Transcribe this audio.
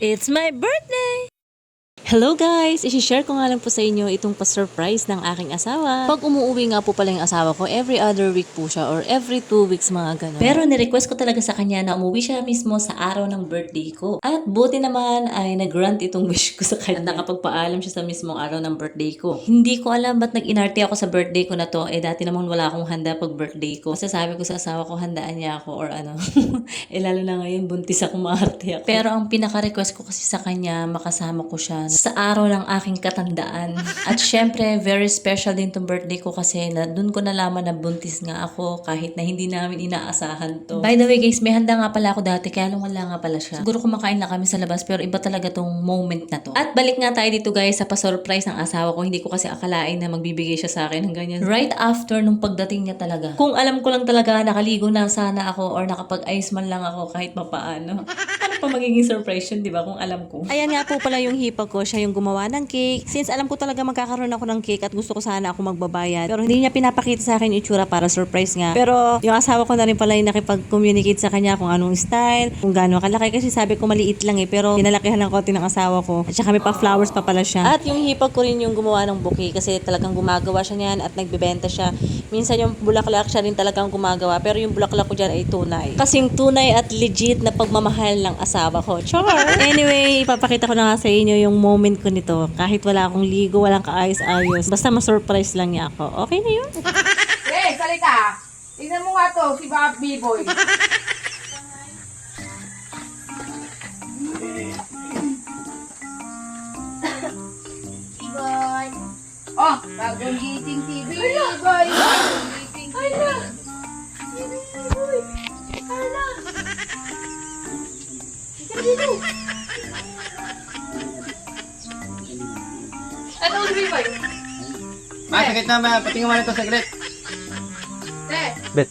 It's my birthday! Hello guys! Isishare ko nga lang po sa inyo itong pa-surprise ng aking asawa. Pag umuwi nga po pala yung asawa ko, every other week po siya or every 2 weeks mga ganun. Pero nirequest ko talaga sa kanya na umuwi siya mismo sa araw ng birthday ko. At buti naman ay nag-grant itong wish ko sa kanya. At nakapagpaalam siya sa mismong araw ng birthday ko. Hindi ko alam ba't nag-inarte ako sa birthday ko na to. Dati naman wala akong handa pag birthday ko. Masasabi ko sa asawa ko handaan niya ako or ano. Lalo na ngayon buntis ako, maarte ako. Pero ang pinaka-request ko kasi sa kanya, makasama ko siya sa araw ng aking katandaan. At syempre, very special din tong birthday ko kasi dun ko nalaman na buntis nga ako kahit na hindi namin inaasahan to. By the way guys, may handa nga pala ako dati kaya lang wala nga pala siya. Siguro kumakain lang kami sa labas pero iba talaga tong moment na to. At balik nga tayo dito guys sa pa-surprise ng asawa ko. Hindi ko kasi akalain na magbibigay siya sa akin ng ganyan. Right after nung pagdating niya talaga. Kung alam ko lang talaga nakaligo na sana ako or nakapag-ice man lang ako kahit mapaano. Ano pa magiging surprise yun, di ba? Kung alam ko. Ayan nga po pala yung hipag ko. Siya yung gumawa ng cake. Since alam ko talaga magkakaroon ako ng cake at gusto ko sana ako magbabayad. Pero hindi niya pinapakita sa akin yung itsura para surprise nga. Pero yung asawa ko na rin pala yung nakipag-communicate sa kanya kung anong style, kung gaano kalaki. Kasi sabi ko maliit lang pero pinalakihan ng konti ng asawa ko. At saka may pa flowers pa pala siya. At yung hipag ko rin yung gumawa ng bouquet kasi talagang gumagawa siya niyan at nagbebenta siya. Minsan yung bulaklak siya rin talagang gumagawa. Pero yung bulaklak ko dyan ay tunay. Kasing tunay at legit na pagmamahal ng asawa ko. Char! Anyway, ipapakita ko na nga sa inyo yung moment ko nito. Kahit wala akong ligo, walang kaayos-ayos. Basta ma-surprise lang niya ako. Okay na yun? Eh, salita. Tingnan mo nga to, si Bobby Boy. Boy. Oh, bagong giting TV. Boy. Bagong giting TV. Boy. Hala. Ika dito. Ano ang sabi, Boy? Masakit na, patingin mo na ito saglit. Te. Bet.